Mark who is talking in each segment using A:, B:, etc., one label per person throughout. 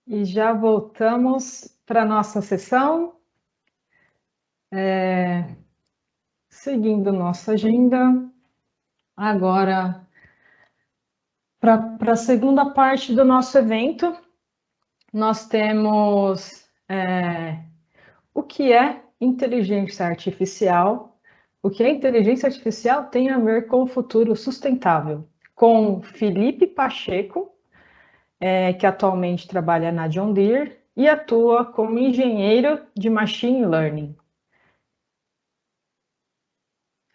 A: E já voltamos para a nossa sessão, seguindo nossa agenda. Agora, para a segunda parte do nosso evento, nós temos o que é inteligência artificial. O que é inteligência artificial tem a ver com o futuro sustentável, com Felipe Pacheco, que atualmente trabalha na John Deere e atua como engenheiro de Machine Learning.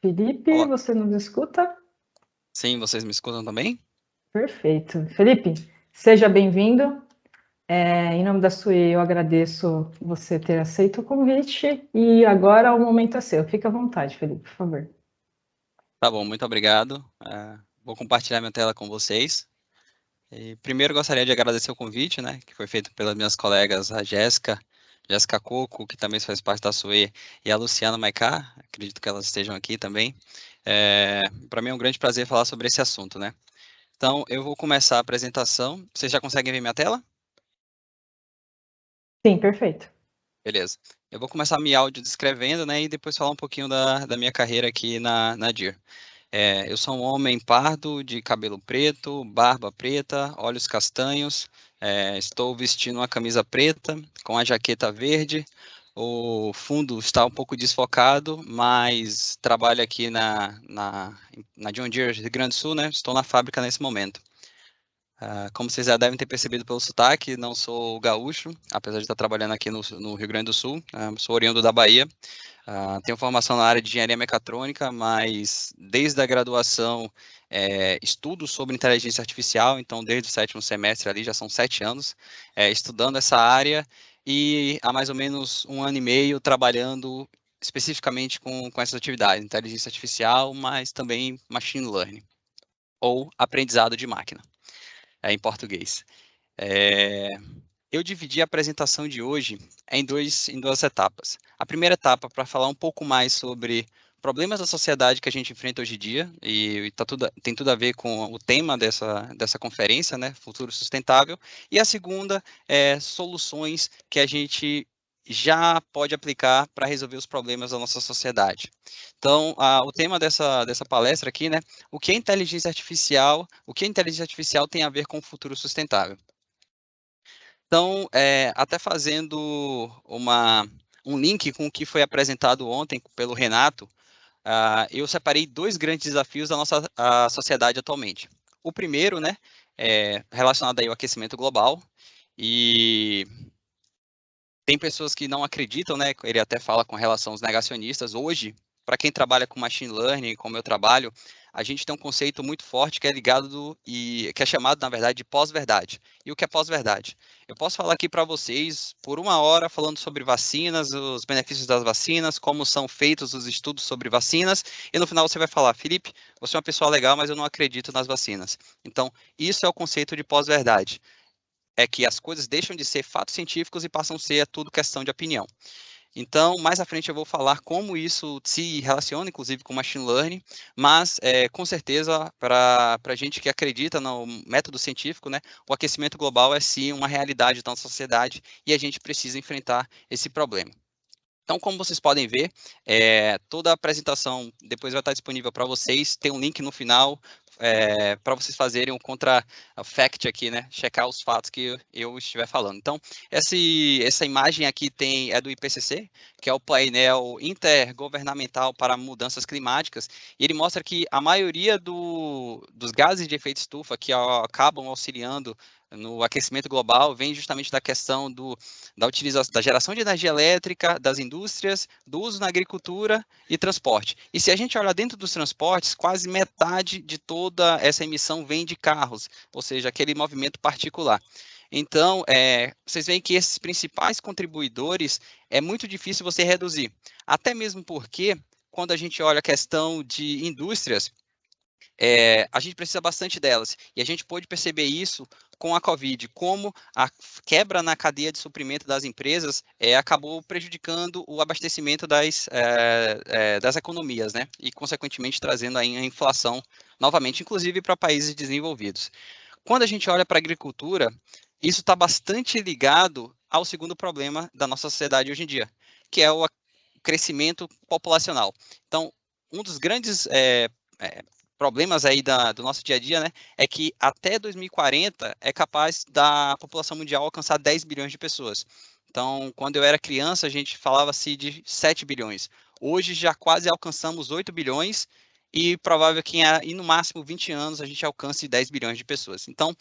A: Felipe,
B: Olá.
A: você nos escuta?
B: Sim, vocês me escutam também?
A: Perfeito. Felipe, seja bem-vindo. Em nome da SUE, eu agradeço você ter aceito o convite e agora o momento é seu. Fique à vontade, Felipe, por favor.
B: Tá bom, muito obrigado. Vou compartilhar minha tela com vocês. E primeiro gostaria de agradecer o convite, né, que foi feito pelas minhas colegas, a Jéssica Coco, que também faz parte da SUE, e a Luciana Maicá, acredito que elas estejam aqui também. Para mim é um grande prazer falar sobre esse assunto, né? Então, eu vou começar a apresentação. Vocês já conseguem ver minha tela?
A: Sim, perfeito.
B: Beleza. Eu vou começar me áudio descrevendo, né, e depois falar um pouquinho da minha carreira aqui na Deere. Eu sou um homem pardo, de cabelo preto, barba preta, olhos castanhos. Estou vestindo uma camisa preta com a jaqueta verde. O fundo está um pouco desfocado, mas trabalho aqui na John Deere, Rio Grande do Sul, né? Estou na fábrica nesse momento. Como vocês já devem ter percebido pelo sotaque, não sou gaúcho, apesar de estar trabalhando aqui no Rio Grande do Sul. Sou oriundo da Bahia. Tenho formação na área de engenharia mecatrônica, mas desde a graduação estudo sobre inteligência artificial, então desde o 7º semestre ali, já são 7 anos, estudando essa área e há mais ou menos 1 ano e meio trabalhando especificamente com essas atividades, inteligência artificial, mas também machine learning, ou aprendizado de máquina, em português. Eu dividi a apresentação de hoje em duas etapas. A primeira etapa para falar um pouco mais sobre problemas da sociedade que a gente enfrenta hoje em dia, e tem tudo a ver com o tema dessa conferência, né, Futuro Sustentável, e a segunda é soluções que a gente já pode aplicar para resolver os problemas da nossa sociedade. Então, o tema dessa palestra aqui, né, o que a inteligência artificial tem a ver com o futuro sustentável. Então, até fazendo um link com o que foi apresentado ontem pelo Renato, eu separei 2 grandes desafios da nossa sociedade atualmente. O primeiro, né, é relacionado aí ao aquecimento global, e tem pessoas que não acreditam, né, ele até fala com relação aos negacionistas. Hoje, para quem trabalha com machine learning, como eu trabalho, a gente tem um conceito muito forte que é ligado e que é chamado, na verdade, de pós-verdade. E o que é pós-verdade? Eu posso falar aqui para vocês por 1 hora falando sobre vacinas, os benefícios das vacinas, como são feitos os estudos sobre vacinas, e no final você vai falar, Felipe, você é uma pessoa legal, mas eu não acredito nas vacinas. Então, isso é o conceito de pós-verdade. É que as coisas deixam de ser fatos científicos e passam a ser tudo questão de opinião. Então, mais à frente eu vou falar como isso se relaciona, inclusive, com machine learning, mas, com certeza, para a gente que acredita no método científico, né, o aquecimento global é sim uma realidade da nossa sociedade e a gente precisa enfrentar esse problema. Então, como vocês podem ver, toda a apresentação depois vai estar disponível para vocês, tem um link no final para vocês fazerem um contra-fact aqui, né? Checar os fatos que eu estiver falando. Então, essa imagem aqui é do IPCC, que é o painel intergovernamental para mudanças climáticas, e ele mostra que a maioria dos gases de efeito estufa que acabam auxiliando no aquecimento global vem justamente da questão da utilização, da geração de energia elétrica, das indústrias, do uso na agricultura e transporte. E se a gente olha dentro dos transportes, quase metade de toda essa emissão vem de carros, ou seja, aquele movimento particular. Então, vocês veem que esses principais contribuidores é muito difícil você reduzir, até mesmo porque, quando a gente olha a questão de indústrias, a gente precisa bastante delas, e a gente pôde perceber isso com a Covid, como a quebra na cadeia de suprimento das empresas acabou prejudicando o abastecimento das economias, né? E, consequentemente, trazendo aí a inflação novamente, inclusive para países desenvolvidos. Quando a gente olha para a agricultura, isso está bastante ligado ao segundo problema da nossa sociedade hoje em dia, que é o crescimento populacional. Então, um dos grandes problemas aí do nosso dia a dia, né, é que até 2040 é capaz da população mundial alcançar 10 bilhões de pessoas. Então, quando eu era criança, a gente falava-se de 7 bilhões. Hoje já quase alcançamos 8 bilhões e provável que em no máximo 20 anos a gente alcance 10 bilhões de pessoas. Então,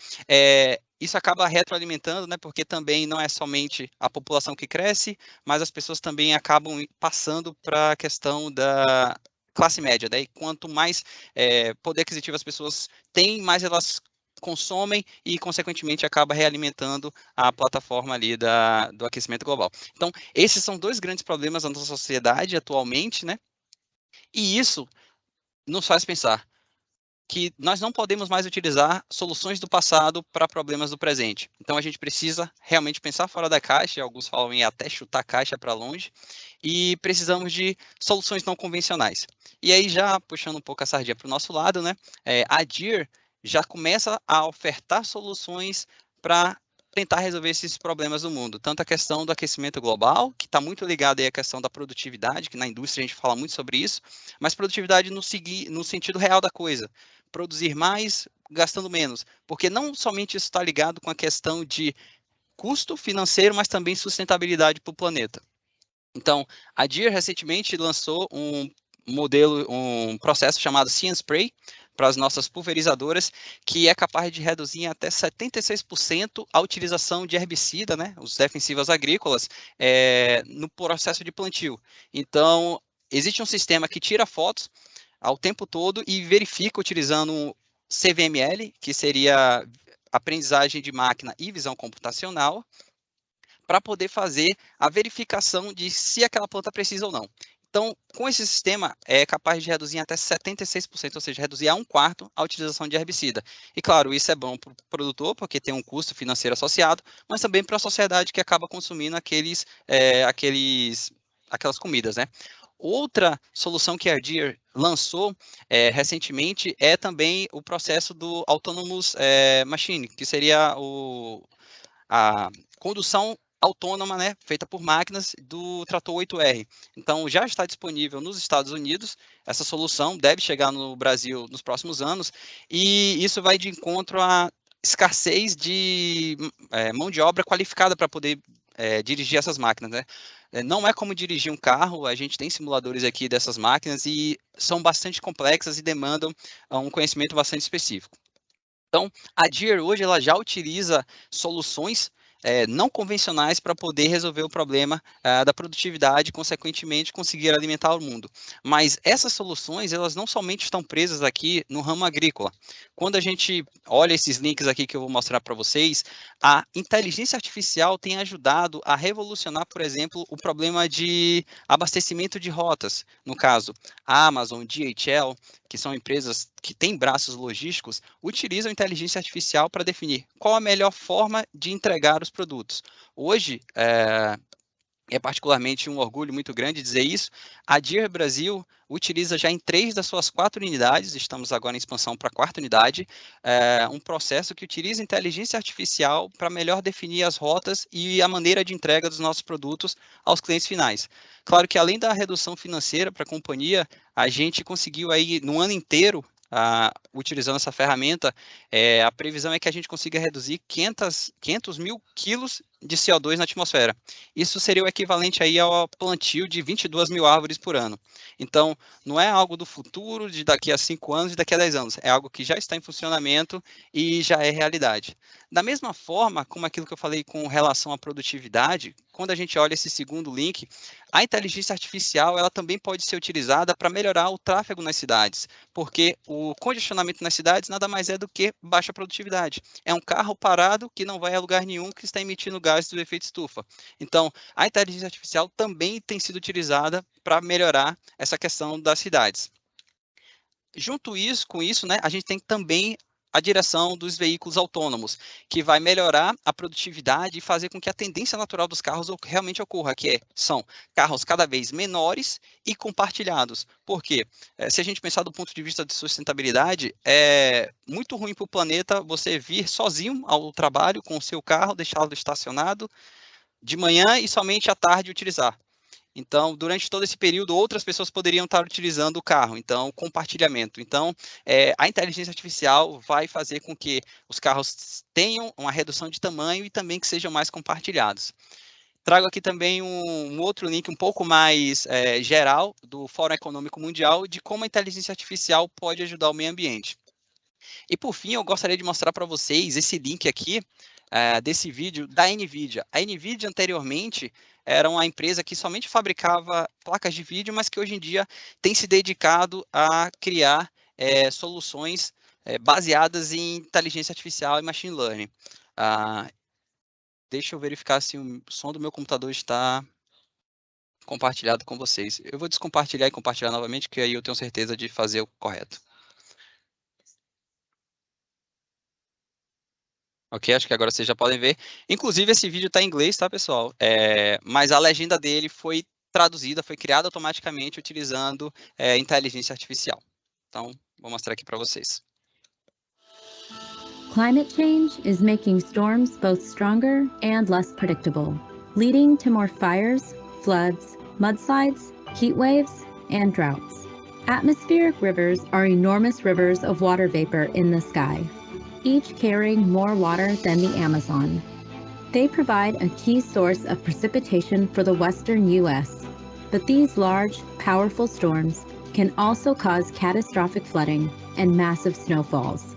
B: isso acaba retroalimentando, né, porque também não é somente a população que cresce, mas as pessoas também acabam passando para a questão da classe média. Daí, quanto mais poder aquisitivo as pessoas têm, mais elas consomem e, consequentemente, acaba realimentando a plataforma ali do aquecimento global. Então, esses são dois grandes problemas da nossa sociedade atualmente, né? E isso nos faz pensar que nós não podemos mais utilizar soluções do passado para problemas do presente. Então, a gente precisa realmente pensar fora da caixa, alguns falam em até chutar a caixa para longe, e precisamos de soluções não convencionais. E aí, já puxando um pouco a sardinha para o nosso lado, né, a Deere já começa a ofertar soluções para tentar resolver esses problemas do mundo. Tanto a questão do aquecimento global, que está muito ligada aí à questão da produtividade, que na indústria a gente fala muito sobre isso, mas produtividade no sentido real da coisa. Produzir mais, gastando menos. Porque não somente isso está ligado com a questão de custo financeiro, mas também sustentabilidade para o planeta. Então, a Deere recentemente lançou um processo chamado See and Spray para as nossas pulverizadoras, que é capaz de reduzir em até 76% a utilização de herbicida, né, os defensivos agrícolas, no processo de plantio. Então, existe um sistema que tira fotos ao tempo todo e verifica utilizando CVML, que seria aprendizagem de máquina e visão computacional, para poder fazer a verificação de se aquela planta precisa ou não. Então, com esse sistema, é capaz de reduzir até 76%, ou seja, reduzir a 1/4 a utilização de herbicida. E, claro, isso é bom para o produtor, porque tem um custo financeiro associado, mas também para a sociedade que acaba consumindo aquelas comidas, né? Outra solução que a Deere lançou recentemente é também o processo do Autonomous Machine, que seria a condução autônoma, né, feita por máquinas do trator 8R. Então, já está disponível nos Estados Unidos, essa solução deve chegar no Brasil nos próximos anos, e isso vai de encontro à escassez de mão de obra qualificada para poder dirigir essas máquinas, né? Não é como dirigir um carro, a gente tem simuladores aqui dessas máquinas e são bastante complexas e demandam um conhecimento bastante específico. Então, a Deere hoje ela já utiliza soluções não convencionais para poder resolver o problema da produtividade e, consequentemente, conseguir alimentar o mundo. Mas essas soluções, elas não somente estão presas aqui no ramo agrícola. Quando a gente olha esses links aqui que eu vou mostrar para vocês, a inteligência artificial tem ajudado a revolucionar, por exemplo, o problema de abastecimento de rotas. No caso, a Amazon, DHL, que são empresas que têm braços logísticos, utilizam inteligência artificial para definir qual a melhor forma de entregar os produtos. Hoje, é particularmente um orgulho muito grande dizer isso, a Deere Brasil utiliza já em 3 das suas 4 unidades, estamos agora em expansão para a 4ª unidade, um processo que utiliza inteligência artificial para melhor definir as rotas e a maneira de entrega dos nossos produtos aos clientes finais. Claro que além da redução financeira para a companhia, a gente conseguiu aí no ano inteiro, utilizando essa ferramenta, a previsão é que a gente consiga reduzir 500 mil quilos de CO2 na atmosfera. Isso seria o equivalente aí ao plantio de 22 mil árvores por ano. Então, não é algo do futuro, de daqui a 5 anos, de daqui a 10 anos. É algo que já está em funcionamento e já é realidade. Da mesma forma, como aquilo que eu falei com relação à produtividade, quando a gente olha esse segundo link, a inteligência artificial ela também pode ser utilizada para melhorar o tráfego nas cidades, porque o congestionamento nas cidades nada mais é do que baixa produtividade. É um carro parado que não vai a lugar nenhum, que está emitindo gases do efeito estufa. Então, a inteligência artificial também tem sido utilizada para melhorar essa questão das cidades. Junto com isso, né, a gente tem também a direção dos veículos autônomos, que vai melhorar a produtividade e fazer com que a tendência natural dos carros realmente ocorra, são carros cada vez menores e compartilhados. Por quê? Se a gente pensar do ponto de vista de sustentabilidade, é muito ruim para o planeta você vir sozinho ao trabalho com o seu carro, deixá-lo estacionado de manhã e somente à tarde utilizar. Então, durante todo esse período, outras pessoas poderiam estar utilizando o carro. Então, compartilhamento. Então, a inteligência artificial vai fazer com que os carros tenham uma redução de tamanho e também que sejam mais compartilhados. Trago aqui também um outro link um pouco mais geral do Fórum Econômico Mundial de como a inteligência artificial pode ajudar o meio ambiente. E, por fim, eu gostaria de mostrar para vocês esse link aqui, desse vídeo da NVIDIA. A NVIDIA, anteriormente, era uma empresa que somente fabricava placas de vídeo, mas que hoje em dia tem se dedicado a criar soluções baseadas em inteligência artificial e machine learning. Deixa eu verificar se o som do meu computador está compartilhado com vocês. Eu vou descompartilhar e compartilhar novamente, que aí eu tenho certeza de fazer o correto. Ok, acho que agora vocês já podem ver. Inclusive, esse vídeo está em inglês, tá, pessoal? Mas a legenda dele foi traduzida, foi criada automaticamente utilizando inteligência artificial. Então, vou mostrar aqui para vocês.
C: Climate change is making storms both stronger and less predictable, leading to more fires, floods, mudslides, heat waves, and droughts. Atmospheric rivers are enormous rivers of water vapor in the sky, each carrying more water than the Amazon. They provide a key source of precipitation for the western U.S., but these large, powerful storms can also cause catastrophic flooding and massive snowfalls.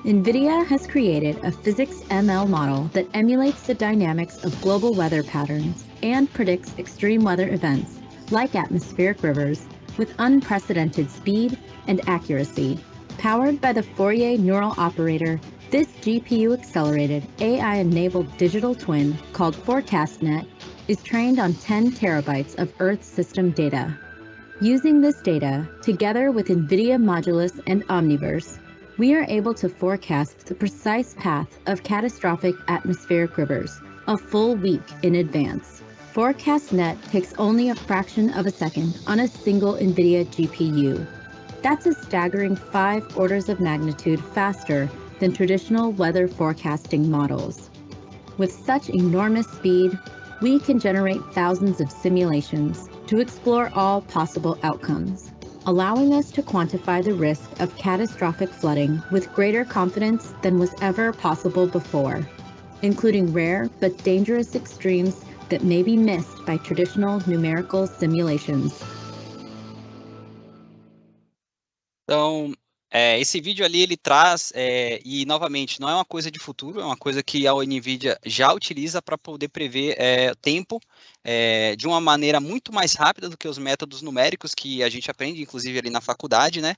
C: NVIDIA has created a physics ML model that emulates the dynamics of global weather patterns and predicts extreme weather events, like atmospheric rivers, with unprecedented speed and accuracy. Powered by the Fourier neural operator, this GPU-accelerated, AI-enabled digital twin called ForecastNet is trained on 10 terabytes of Earth system data. Using this data, together with NVIDIA Modulus and Omniverse, we are able to forecast the precise path of catastrophic atmospheric rivers a full week in advance. ForecastNet takes only a fraction of a second on a single NVIDIA GPU. That's a staggering 5 orders of magnitude faster than traditional weather forecasting models. With such enormous speed, we can generate thousands of simulations to explore all possible outcomes, allowing us to quantify the risk of catastrophic flooding with greater confidence than was ever possible before, including rare but dangerous extremes that may be missed by traditional numerical simulations.
B: Então, esse vídeo ali, ele traz, e novamente, não é uma coisa de futuro, é uma coisa que a NVIDIA já utiliza para poder prever tempo de uma maneira muito mais rápida do que os métodos numéricos que a gente aprende, inclusive ali na faculdade, né,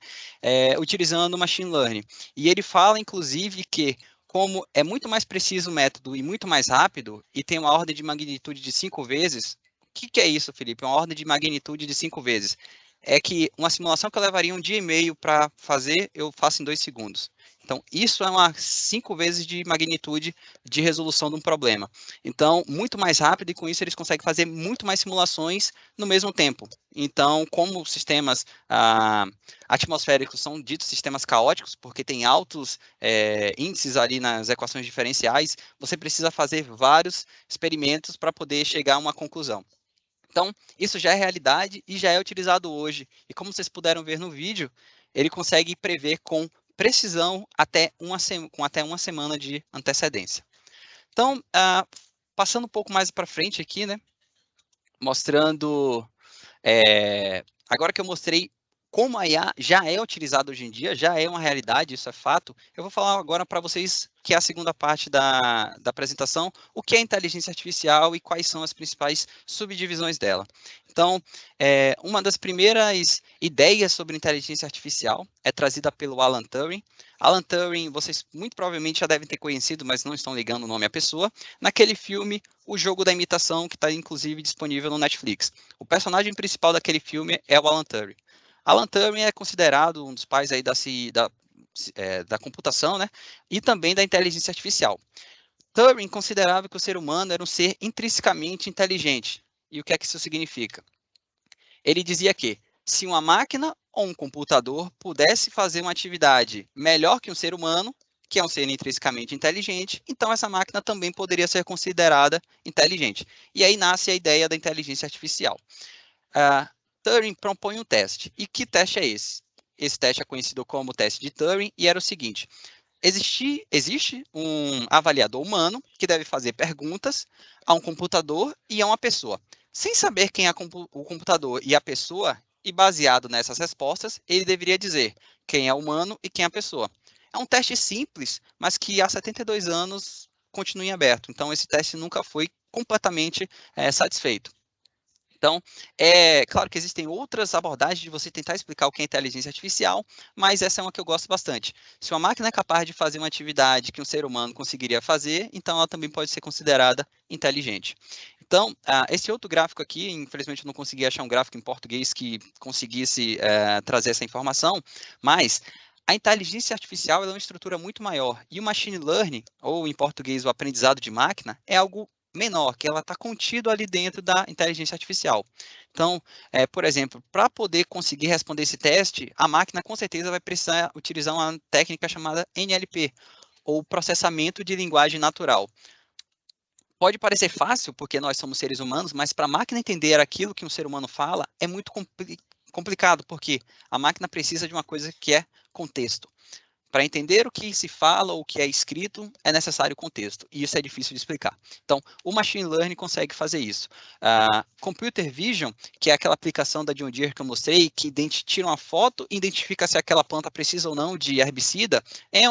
B: utilizando machine learning. E ele fala, inclusive, que como é muito mais preciso o método e muito mais rápido, e tem uma ordem de magnitude de 5 vezes, o que é isso, Felipe? Uma ordem de magnitude de 5 vezes. É que uma simulação que eu levaria 1 dia e meio para fazer, eu faço em 2 segundos. Então, isso é uma 5 vezes de magnitude de resolução de um problema. Então, muito mais rápido, e com isso eles conseguem fazer muito mais simulações no mesmo tempo. Então, como sistemas atmosféricos são ditos sistemas caóticos, porque tem altos índices ali nas equações diferenciais, você precisa fazer vários experimentos para poder chegar a uma conclusão. Então, isso já é realidade e já é utilizado hoje. E como vocês puderam ver no vídeo, ele consegue prever com precisão com até uma semana de antecedência. Então, passando um pouco mais para frente aqui, né, mostrando, agora que eu mostrei como a IA já é utilizada hoje em dia, já é uma realidade, isso é fato, eu vou falar agora para vocês, que é a segunda parte da apresentação, o que é inteligência artificial e quais são as principais subdivisões dela. Então, uma das primeiras ideias sobre inteligência artificial é trazida pelo Alan Turing. Alan Turing, vocês muito provavelmente já devem ter conhecido, mas não estão ligando o nome à pessoa, naquele filme O Jogo da Imitação, que está inclusive disponível no Netflix. O personagem principal daquele filme é o Alan Turing. Alan Turing é considerado um dos pais aí da da computação, né, e também da inteligência artificial. Turing considerava que o ser humano era um ser intrinsecamente inteligente. E o que é que isso significa? Ele dizia que se uma máquina ou um computador pudesse fazer uma atividade melhor que um ser humano, que é um ser intrinsecamente inteligente, então essa máquina também poderia ser considerada inteligente. E aí nasce a ideia da inteligência artificial. Turing propõe um teste. E que teste é esse? Esse teste é conhecido como teste de Turing e era o seguinte: existe um avaliador humano que deve fazer perguntas a um computador e a uma pessoa. Sem saber quem é o computador e a pessoa, e baseado nessas respostas, ele deveria dizer quem é o humano e quem é a pessoa. É um teste simples, mas que há 72 anos continua em aberto. Então, esse teste nunca foi completamente satisfeito. Então, é claro que existem outras abordagens de você tentar explicar o que é inteligência artificial, mas essa é uma que eu gosto bastante. Se uma máquina é capaz de fazer uma atividade que um ser humano conseguiria fazer, então ela também pode ser considerada inteligente. Então, esse outro gráfico aqui, infelizmente eu não consegui achar um gráfico em português que conseguisse trazer essa informação, mas a inteligência artificial é uma estrutura muito maior, e o machine learning, ou em português o aprendizado de máquina, é algo menor, que ela está contido ali dentro da inteligência artificial. Então, por exemplo, para poder conseguir responder esse teste, a máquina com certeza vai precisar utilizar uma técnica chamada NLP, ou processamento de linguagem natural. Pode parecer fácil, porque nós somos seres humanos, mas para a máquina entender aquilo que um ser humano fala, é muito complicado, porque a máquina precisa de uma coisa que é contexto. Para entender o que se fala ou o que é escrito, é necessário contexto, e isso é difícil de explicar. Então, o Machine Learning consegue fazer isso. Computer Vision, que é aquela aplicação da John Deere que eu mostrei, que tira uma foto e identifica se aquela planta precisa ou não de herbicida, é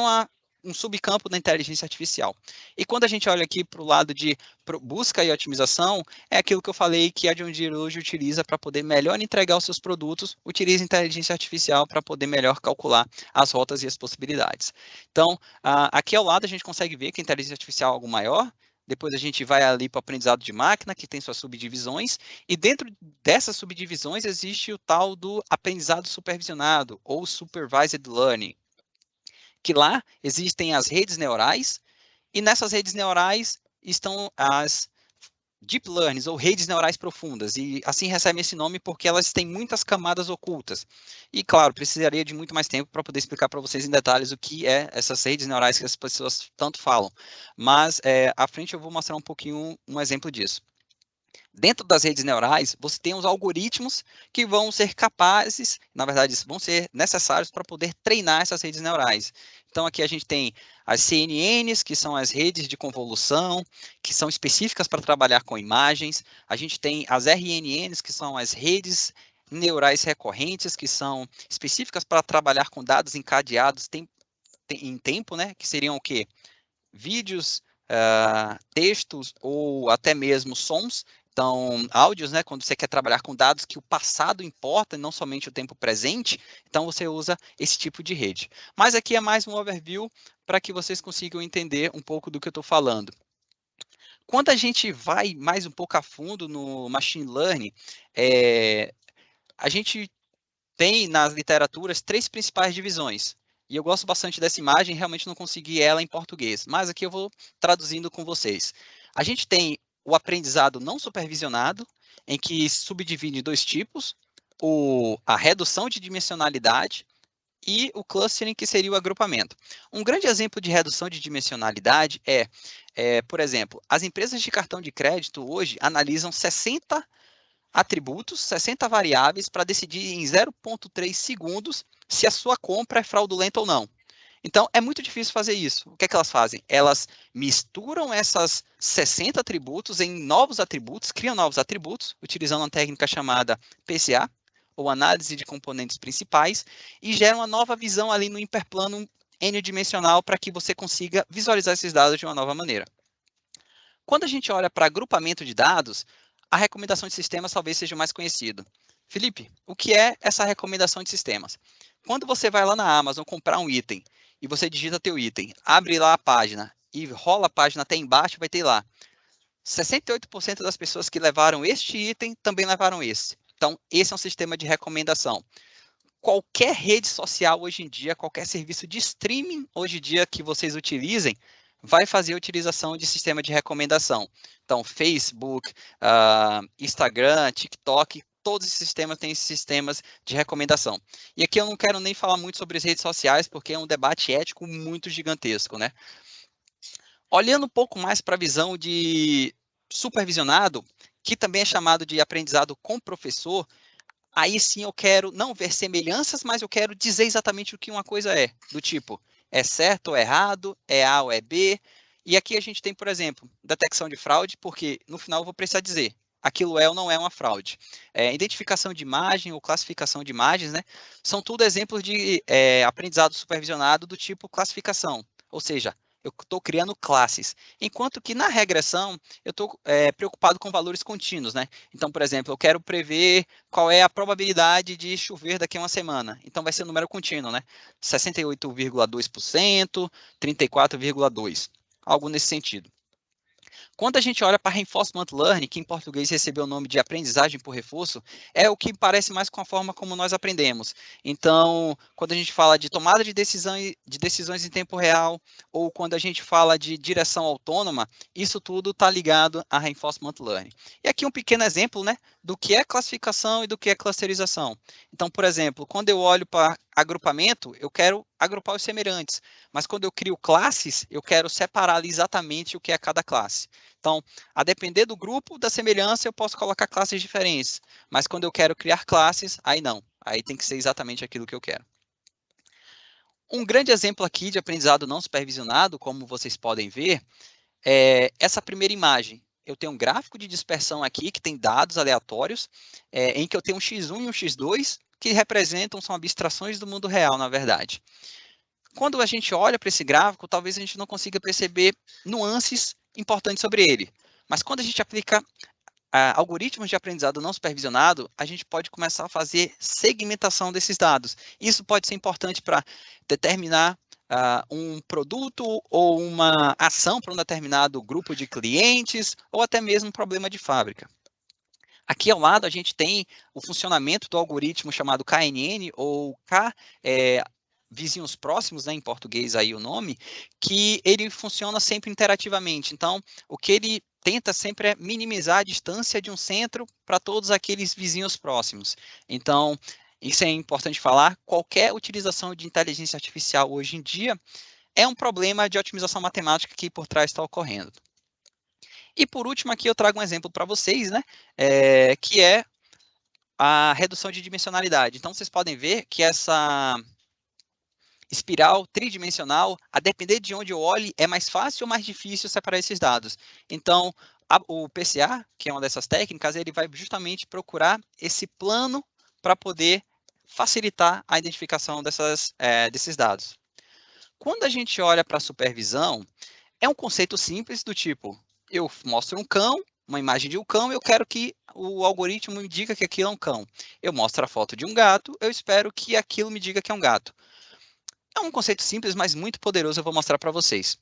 B: um subcampo da inteligência artificial. E quando a gente olha aqui para o lado de busca e otimização, é aquilo que eu falei que a John Deere hoje utiliza para poder melhor entregar os seus produtos, utiliza inteligência artificial para poder melhor calcular as rotas e as possibilidades. Então, aqui ao lado a gente consegue ver que a inteligência artificial é algo maior. Depois a gente vai ali para o aprendizado de máquina, que tem suas subdivisões, e dentro dessas subdivisões existe o tal do aprendizado supervisionado, ou supervised learning, que lá existem as redes neurais, e nessas redes neurais estão as deep learnings, ou redes neurais profundas, e assim recebem esse nome porque elas têm muitas camadas ocultas. E, claro, precisaria de muito mais tempo para poder explicar para vocês em detalhes o que é essas redes neurais que as pessoas tanto falam. Mas, à frente eu vou mostrar um pouquinho um exemplo disso. Dentro das redes neurais, você tem os algoritmos que vão ser capazes, na verdade, vão ser necessários para poder treinar essas redes neurais. Então, aqui a gente tem as CNNs, que são as redes de convolução, que são específicas para trabalhar com imagens. A gente tem as RNNs, que são as redes neurais recorrentes, que são específicas para trabalhar com dados encadeados em tempo, né? Que seriam o quê? Vídeos, textos ou até mesmo sons. Então, áudios, né, quando você quer trabalhar com dados que o passado importa e não somente o tempo presente, então você usa esse tipo de rede. Mas aqui é mais um overview para que vocês consigam entender um pouco do que eu estou falando. Quando a gente vai mais um pouco a fundo no Machine Learning, a gente tem nas literaturas 3 principais divisões. E eu gosto bastante dessa imagem, realmente não consegui ela em português, mas aqui eu vou traduzindo com vocês. A gente tem o aprendizado não supervisionado, em que subdivide em 2 tipos, a redução de dimensionalidade e o clustering, que seria o agrupamento. Um grande exemplo de redução de dimensionalidade por exemplo, as empresas de cartão de crédito hoje analisam 60 atributos, 60 variáveis, para decidir em 0,3 segundos se a sua compra é fraudulenta ou não. Então, é muito difícil fazer isso. O que é que elas fazem? Elas misturam essas 60 atributos em novos atributos, criam novos atributos, utilizando uma técnica chamada PCA, ou análise de componentes principais, e geram uma nova visão ali no hiperplano n-dimensional para que você consiga visualizar esses dados de uma nova maneira. Quando a gente olha para agrupamento de dados, a recomendação de sistemas talvez seja mais conhecido. Felipe, o que é essa recomendação de sistemas? Quando você vai lá na Amazon comprar um item, e você digita teu item, abre lá a página e rola a página até embaixo, vai ter lá 68% das pessoas que levaram este item também levaram esse. Então, esse é um sistema de recomendação. qualquer rede social hoje em dia, qualquer serviço de streaming hoje em dia que vocês utilizem, vai fazer a utilização de sistema de recomendação. Então, Facebook, Instagram, TikTok, todos esses sistemas têm esses sistemas de recomendação. E aqui eu não quero nem falar muito sobre as redes sociais, porque é um debate ético muito gigantesco, né? Olhando um pouco mais para a visão de supervisionado, que também é chamado de aprendizado com professor, aí sim eu quero não ver semelhanças, mas eu quero dizer exatamente o que uma coisa é, do tipo, é certo ou é errado, é A ou é B. E aqui a gente tem, por exemplo, detecção de fraude, porque no final eu vou precisar dizer, aquilo é ou não é uma fraude. Identificação de imagem ou classificação de imagens, né, são tudo exemplos de aprendizado supervisionado do tipo classificação, ou seja, eu estou criando classes, enquanto que na regressão eu estou preocupado com valores contínuos, né? Então, por exemplo, eu quero prever qual é a probabilidade de chover daqui a uma semana. Então, vai ser um número contínuo, né? 68,2%, 34,2%, algo nesse sentido. Quando a gente olha para Reinforcement Learning, que em português recebeu o nome de aprendizagem por reforço, é o que parece mais com a forma como nós aprendemos. Então, quando a gente fala de tomada de decisões em tempo real, ou quando a gente fala de direção autônoma, isso tudo está ligado a Reinforcement Learning. E aqui um pequeno exemplo, né, do que é classificação e do que é clusterização. Então, por exemplo, quando eu olho para agrupamento, eu quero agrupar os semelhantes, mas quando eu crio classes, eu quero separar exatamente o que é cada classe. Então, a depender do grupo, da semelhança, eu posso colocar classes diferentes, mas quando eu quero criar classes, aí não, aí tem que ser exatamente aquilo que eu quero. Um grande exemplo aqui de aprendizado não supervisionado, como vocês podem ver, é essa primeira imagem. Eu tenho um gráfico de dispersão aqui, que tem dados aleatórios, em que eu tenho um x1 e um x2, que representam, são abstrações do mundo real, na verdade. Quando a gente olha para esse gráfico, talvez a gente não consiga perceber nuances importantes sobre ele. Mas quando a gente aplica algoritmos de aprendizado não supervisionado, a gente pode começar a fazer segmentação desses dados. Isso pode ser importante para determinar um produto ou uma ação para um determinado grupo de clientes, ou até mesmo um problema de fábrica. Aqui ao lado a gente tem o funcionamento do algoritmo chamado KNN, ou K, vizinhos próximos, né, em português aí o nome, que ele funciona sempre interativamente. Então, o que ele tenta sempre é minimizar a distância de um centro para todos aqueles vizinhos próximos. Então, isso é importante falar, qualquer utilização de inteligência artificial hoje em dia é um problema de otimização matemática que por trás está ocorrendo. E por último aqui eu trago um exemplo para vocês, né, que é a redução de dimensionalidade. Então, vocês podem ver que essa espiral tridimensional, a depender de onde eu olhe, é mais fácil ou mais difícil separar esses dados. Então, o PCA, que é uma dessas técnicas, ele vai justamente procurar esse plano para poder facilitar a identificação desses dados. Quando a gente olha para a supervisão, é um conceito simples do tipo, eu mostro um cão, uma imagem de um cão, eu quero que o algoritmo me diga que aquilo é um cão. Eu mostro a foto de um gato, eu espero que aquilo me diga que é um gato. É um conceito simples, mas muito poderoso, eu vou mostrar para vocês.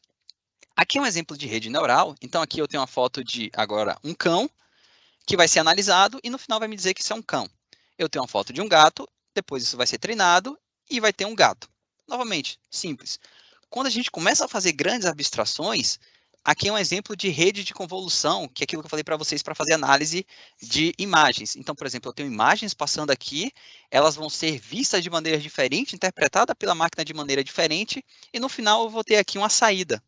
B: Aqui é um exemplo de rede neural, então aqui eu tenho uma foto de, agora, um cão, que vai ser analisado e no final vai me dizer que isso é um cão. Eu tenho uma foto de um gato, depois isso vai ser treinado e vai ter um gato. Novamente, simples. Quando a gente começa a fazer grandes abstrações, aqui é um exemplo de rede de convolução, que é aquilo que eu falei para vocês para fazer análise de imagens. Então, por exemplo, eu tenho imagens passando aqui, elas vão ser vistas de maneira diferente, interpretadas pela máquina de maneira diferente, e no final eu vou ter aqui uma saída.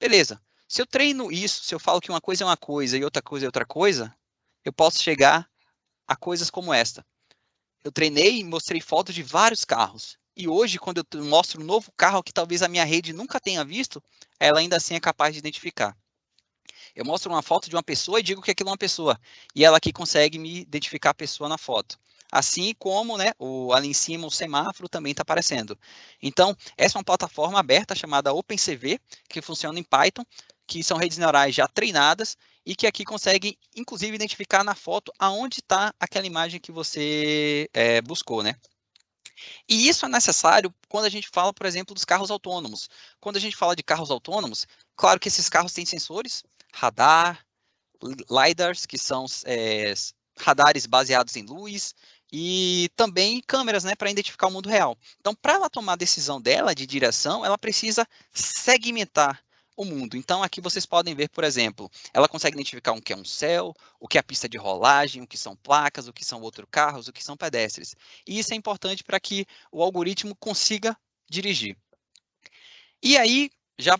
B: Beleza. Se eu treino isso, se eu falo que uma coisa é uma coisa e outra coisa é outra coisa, eu posso chegar a coisas como esta. Eu treinei e mostrei fotos de vários carros. E hoje, quando eu mostro um novo carro que talvez a minha rede nunca tenha visto, ela ainda assim é capaz de identificar. Eu mostro uma foto de uma pessoa e digo que aquilo é uma pessoa. E ela aqui consegue me identificar a pessoa na foto. Assim como, né, ali em cima o semáforo também está aparecendo. Então, essa é uma plataforma aberta chamada OpenCV, que funciona em Python, que são redes neurais já treinadas e que aqui consegue, inclusive, identificar na foto aonde está aquela imagem que você buscou, né? E isso é necessário quando a gente fala, por exemplo, dos carros autônomos. Quando a gente fala de carros autônomos, claro que esses carros têm sensores, radar, lidars, que são radares baseados em luz, e também câmeras, né, para identificar o mundo real. Então, para ela tomar a decisão dela de direção, ela precisa segmentar o mundo. Então, aqui vocês podem ver, por exemplo, ela consegue identificar o que é um céu, o que é a pista de rolagem, o que são placas, o que são outros carros, o que são pedestres. E isso é importante para que o algoritmo consiga dirigir. E aí, já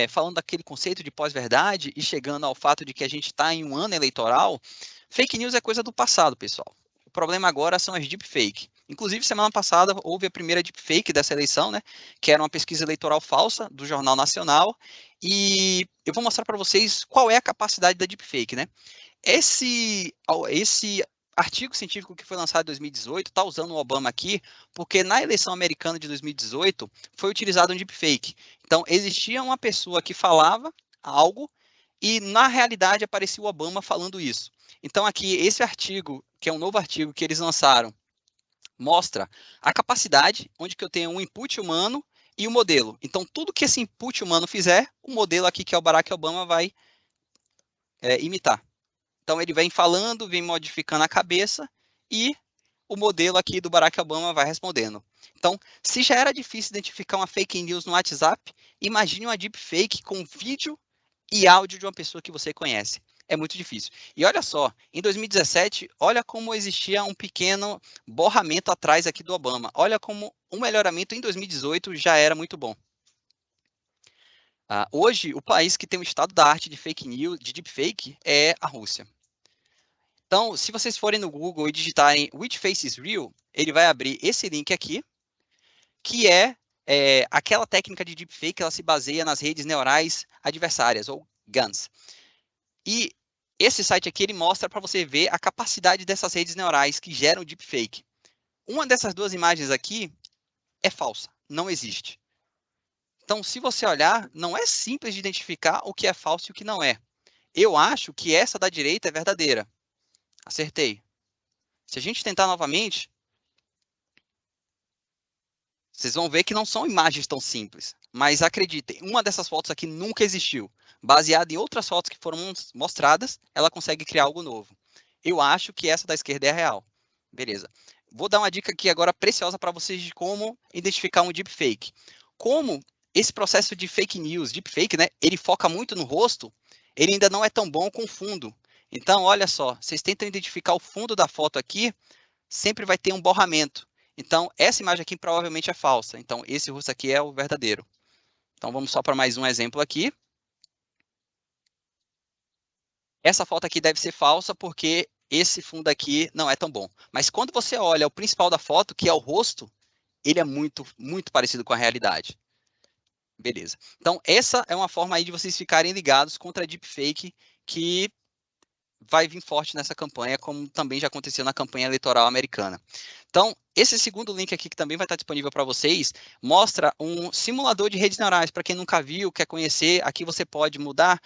B: falando daquele conceito de pós-verdade e chegando ao fato de que a gente está em um ano eleitoral, fake news é coisa do passado, pessoal. O problema agora são as deepfake. Inclusive, semana passada houve a primeira deepfake dessa eleição, né? Que era uma pesquisa eleitoral falsa do Jornal Nacional. E eu vou mostrar para vocês qual é a capacidade da deepfake, né? Esse artigo científico que foi lançado em 2018 está usando o Obama aqui, porque na eleição americana de 2018 foi utilizado um deepfake. Então, existia uma pessoa que falava algo e, na realidade, aparecia o Obama falando isso. Então, aqui, esse artigo, que é um novo artigo que eles lançaram, mostra a capacidade, onde que eu tenho um input humano e o modelo. Então, tudo que esse input humano fizer, o modelo aqui, que é o Barack Obama, vai imitar. Então, ele vem falando, vem modificando a cabeça e o modelo aqui do Barack Obama vai respondendo. Então, se já era difícil identificar uma fake news no WhatsApp, imagine uma deepfake com vídeo e áudio de uma pessoa que você conhece. É muito difícil. E olha só, em 2017, olha como existia um pequeno borramento atrás aqui do Obama. Olha como um melhoramento em 2018 já era muito bom. Hoje, o país que tem o estado da arte de fake news, de deepfake, é a Rússia. Então, se vocês forem no Google e digitarem Which Face is Real, ele vai abrir esse link aqui, que é aquela técnica de deepfake que ela se baseia nas redes neurais adversárias, ou GANs. E esse site aqui, ele mostra para você ver a capacidade dessas redes neurais que geram deepfake. Uma dessas duas imagens aqui é falsa, não existe. Então, se você olhar, não é simples de identificar o que é falso e o que não é. Eu acho que essa da direita é verdadeira. Acertei. Se a gente tentar novamente, vocês vão ver que não são imagens tão simples. Mas acreditem, uma dessas fotos aqui nunca existiu. Baseada em outras fotos que foram mostradas, ela consegue criar algo novo. Eu acho que essa da esquerda é a real. Beleza. Vou dar uma dica aqui agora preciosa para vocês de como identificar um deepfake. Como esse processo de fake news, deepfake, né, ele foca muito no rosto, ele ainda não é tão bom com fundo. Então, olha só, vocês tentam identificar o fundo da foto aqui, sempre vai ter um borramento. Então, essa imagem aqui provavelmente é falsa. Então, esse rosto aqui é o verdadeiro. Então, vamos só para mais um exemplo aqui. Essa foto aqui deve ser falsa porque esse fundo aqui não é tão bom. Mas quando você olha o principal da foto, que é o rosto, ele é muito, muito parecido com a realidade. Beleza. Então, essa é uma forma aí de vocês ficarem ligados contra a deepfake que vai vir forte nessa campanha, como também já aconteceu na campanha eleitoral americana. Então, esse segundo link aqui, que também vai estar disponível para vocês, mostra um simulador de redes neurais. Para quem nunca viu, quer conhecer, aqui você pode mudar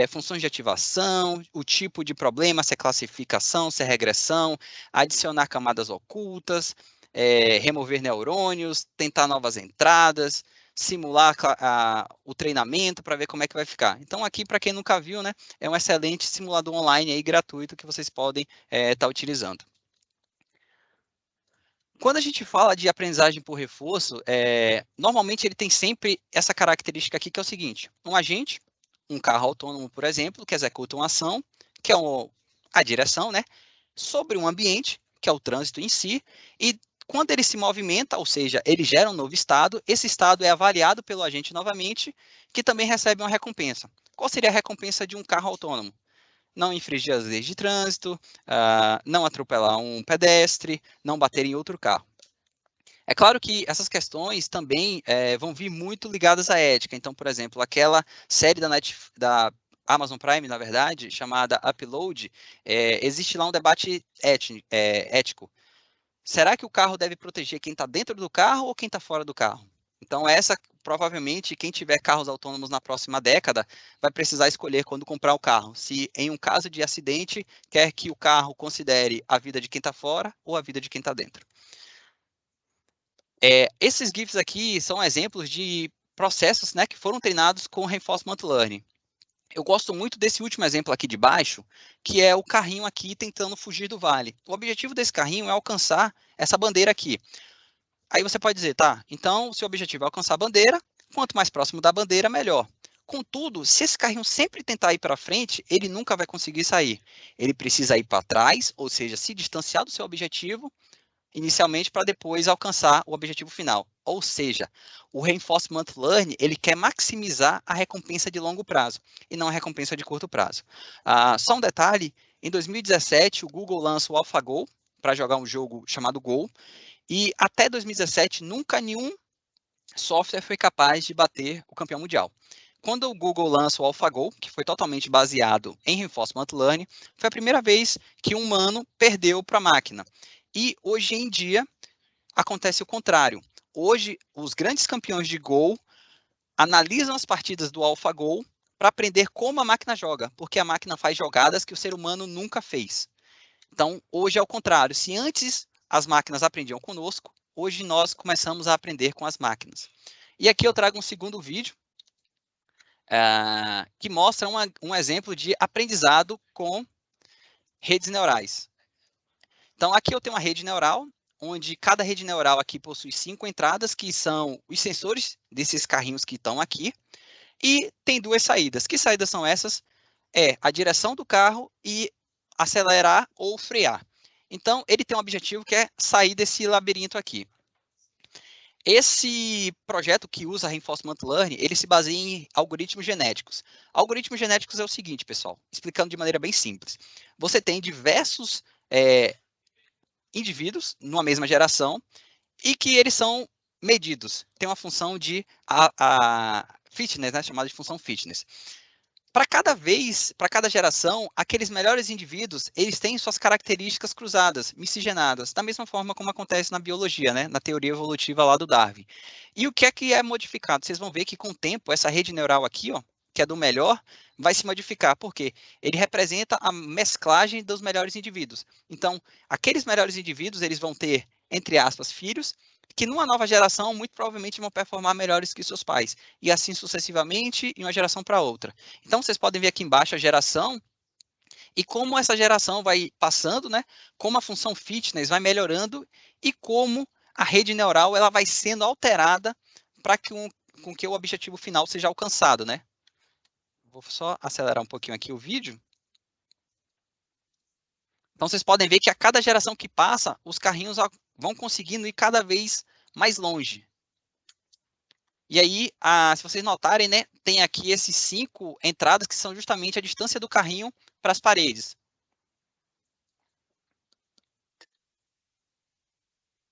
B: funções de ativação, o tipo de problema, se é classificação, se é regressão, adicionar camadas ocultas, remover neurônios, tentar novas entradas, simular o treinamento para ver como é que vai ficar. Então, aqui, para quem nunca viu, né, é um excelente simulador online aí, gratuito que vocês podem estar utilizando. Quando a gente fala de aprendizagem por reforço, normalmente ele tem sempre essa característica aqui, que é o seguinte: um agente, um carro autônomo, por exemplo, que executa uma ação, que é a direção, né, sobre um ambiente, que é o trânsito em si, e quando ele se movimenta, ou seja, ele gera um novo estado, esse estado é avaliado pelo agente novamente, que também recebe uma recompensa. Qual seria a recompensa de um carro autônomo? Não infringir as leis de trânsito, não atropelar um pedestre, não bater em outro carro. É claro que essas questões também vão vir muito ligadas à ética. Então, por exemplo, aquela série da Amazon Prime, na verdade, chamada Upload, existe lá um debate ético. Será que o carro deve proteger quem está dentro do carro ou quem está fora do carro? Então, provavelmente, quem tiver carros autônomos na próxima década vai precisar escolher quando comprar o carro. Se, em um caso de acidente, quer que o carro considere a vida de quem está fora ou a vida de quem está dentro. Esses GIFs aqui são exemplos de processos, né, que foram treinados com Reinforcement Learning. Eu gosto muito desse último exemplo aqui de baixo, que é o carrinho aqui tentando fugir do vale. O objetivo desse carrinho é alcançar essa bandeira aqui. Aí você pode dizer, tá, então seu objetivo é alcançar a bandeira, quanto mais próximo da bandeira, melhor. Contudo, se esse carrinho sempre tentar ir para frente, ele nunca vai conseguir sair. Ele precisa ir para trás, ou seja, se distanciar do seu objetivo, inicialmente, para depois alcançar o objetivo final. Ou seja, o Reinforcement Learning, ele quer maximizar a recompensa de longo prazo, e não a recompensa de curto prazo. Só um detalhe, em 2017, o Google lança o AlphaGo, para jogar um jogo chamado Go, e até 2017, nunca nenhum software foi capaz de bater o campeão mundial. Quando o Google lança o AlphaGo, que foi totalmente baseado em Reinforcement Learning, foi a primeira vez que um humano perdeu para a máquina. E hoje em dia acontece o contrário. Hoje, os grandes campeões de Go analisam as partidas do AlphaGo para aprender como a máquina joga, porque a máquina faz jogadas que o ser humano nunca fez. Então, hoje é o contrário. Se antes as máquinas aprendiam conosco, hoje nós começamos a aprender com as máquinas. E aqui eu trago um segundo vídeo, que mostra um exemplo de aprendizado com redes neurais. Então, aqui eu tenho uma rede neural, onde cada rede neural aqui possui 5 entradas, que são os sensores desses carrinhos que estão aqui, e tem 2 saídas. Que saídas são essas? É a direção do carro e acelerar ou frear. Então, ele tem um objetivo que é sair desse labirinto aqui. Esse projeto que usa Reinforcement Learning, ele se baseia em algoritmos genéticos. Algoritmos genéticos é o seguinte, pessoal, explicando de maneira bem simples. Você tem diversos indivíduos numa mesma geração e que eles são medidos. Tem uma função de fitness, né, chamada de função fitness. Para cada geração, aqueles melhores indivíduos, eles têm suas características cruzadas, miscigenadas, da mesma forma como acontece na biologia, né, na teoria evolutiva lá do Darwin. E o que é modificado? Vocês vão ver que com o tempo, essa rede neural aqui, ó, que é do melhor, vai se modificar, porque ele representa a mesclagem dos melhores indivíduos. Então, aqueles melhores indivíduos, eles vão ter, entre aspas, filhos, que numa nova geração, muito provavelmente vão performar melhores que seus pais, e assim sucessivamente, de uma geração para outra. Então, vocês podem ver aqui embaixo a geração, e como essa geração vai passando, né? Como a função fitness vai melhorando, e como a rede neural ela vai sendo alterada para com que o objetivo final seja alcançado, né? Vou só acelerar um pouquinho aqui o vídeo. Então, vocês podem ver que a cada geração que passa, os carrinhos vão conseguindo ir cada vez mais longe. E aí, se vocês notarem, né, tem aqui esses 5 entradas que são justamente a distância do carrinho para as paredes.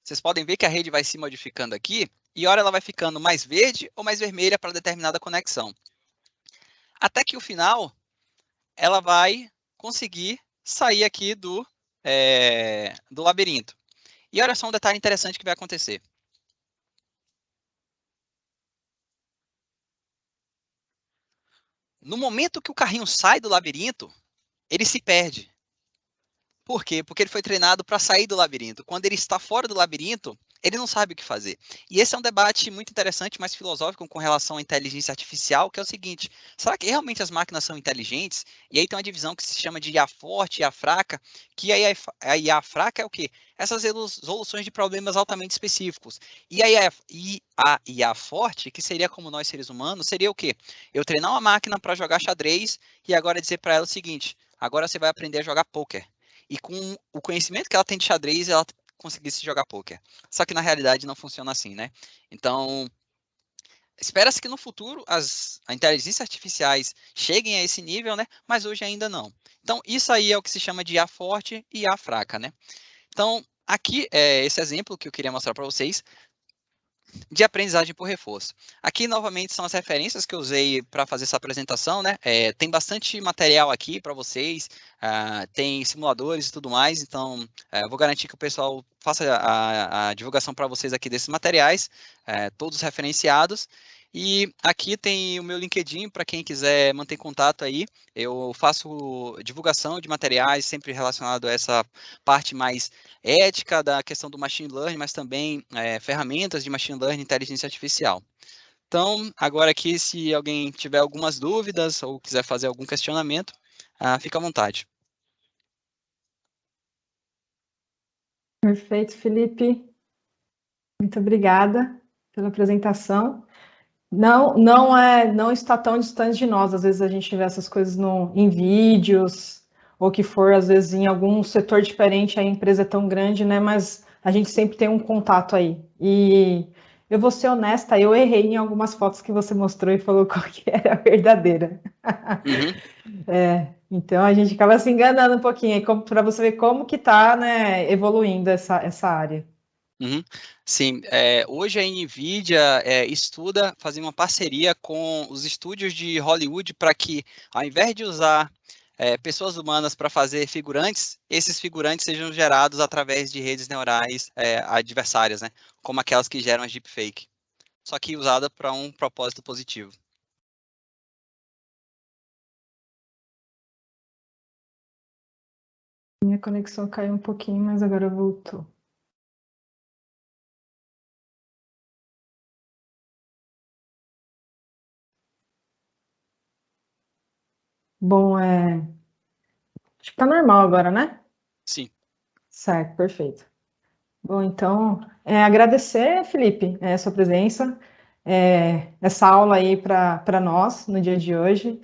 B: Vocês podem ver que a rede vai se modificando aqui, e ora ela vai ficando mais verde ou mais vermelha para determinada conexão. Até que o final, ela vai conseguir sair aqui do labirinto. E olha só um detalhe interessante que vai acontecer. No momento que o carrinho sai do labirinto, ele se perde. Por quê? Porque ele foi treinado para sair do labirinto. Quando ele está fora do labirinto, ele não sabe o que fazer. E esse é um debate muito interessante, mais filosófico, com relação à inteligência artificial, que é o seguinte: será que realmente as máquinas são inteligentes? E aí tem uma divisão que se chama de IA forte e IA fraca, que a IA fraca é o quê? Essas resoluções de problemas altamente específicos. E a IA forte, que seria como nós seres humanos, seria o quê? Eu treinar uma máquina para jogar xadrez e agora dizer para ela o seguinte: agora você vai aprender a jogar pôquer. E com o conhecimento que ela tem de xadrez, ela conseguisse jogar pôquer. Só que na realidade não funciona assim, né? Então, espera-se que no futuro as inteligências artificiais cheguem a esse nível, né? Mas hoje ainda não. Então, isso aí é o que se chama de IA forte e IA fraca, né? Então, aqui é esse exemplo que eu queria mostrar para vocês de aprendizagem por reforço. Aqui, novamente, são as referências que eu usei para fazer essa apresentação, né? Tem bastante material aqui para vocês, tem simuladores e tudo mais, então eu vou garantir que o pessoal faça a divulgação para vocês aqui desses materiais, todos referenciados. E aqui tem o meu LinkedIn, para quem quiser manter contato aí. Eu faço divulgação de materiais sempre relacionado a essa parte mais ética da questão do machine learning, mas também ferramentas de machine learning e inteligência artificial. Então, agora aqui, se alguém tiver algumas dúvidas ou quiser fazer algum questionamento, fica à vontade.
A: Perfeito, Felipe. Muito obrigada pela apresentação. Não está tão distante de nós. Às vezes a gente vê essas coisas em vídeos, ou que for, às vezes, em algum setor diferente, a empresa é tão grande, né? Mas a gente sempre tem um contato aí. E eu vou ser honesta, eu errei em algumas fotos que você mostrou e falou qual que era a verdadeira. Então a gente acaba se enganando um pouquinho, para você ver como que está, né, evoluindo essa área.
B: Sim, hoje a NVIDIA estuda fazer uma parceria com os estúdios de Hollywood para que, ao invés de usar pessoas humanas para fazer figurantes, esses figurantes sejam gerados através de redes neurais adversárias, né? Como aquelas que geram as deepfake, só que usada para um propósito positivo.
A: Minha conexão caiu um pouquinho, mas agora voltou. Bom, acho que tá normal agora, né?
B: Sim.
A: Certo, perfeito. Bom, então, agradecer, Felipe, a sua presença, essa aula aí para nós no dia de hoje.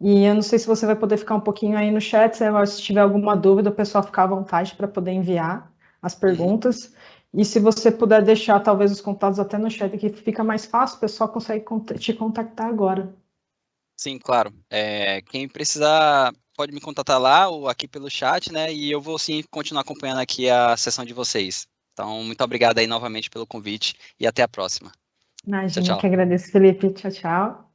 A: E eu não sei se você vai poder ficar um pouquinho aí no chat, se tiver alguma dúvida, o pessoal ficar à vontade para poder enviar as perguntas. E se você puder deixar talvez os contatos até no chat, que fica mais fácil, o pessoal consegue te contactar agora.
B: Sim, claro. Quem precisar pode me contatar lá ou aqui pelo chat, né? E eu vou sim continuar acompanhando aqui a sessão de vocês. Então, muito obrigado aí novamente pelo convite e até a próxima.
A: Imagina,
B: Tchau, tchau.
A: que agradeço, Felipe. Tchau, tchau.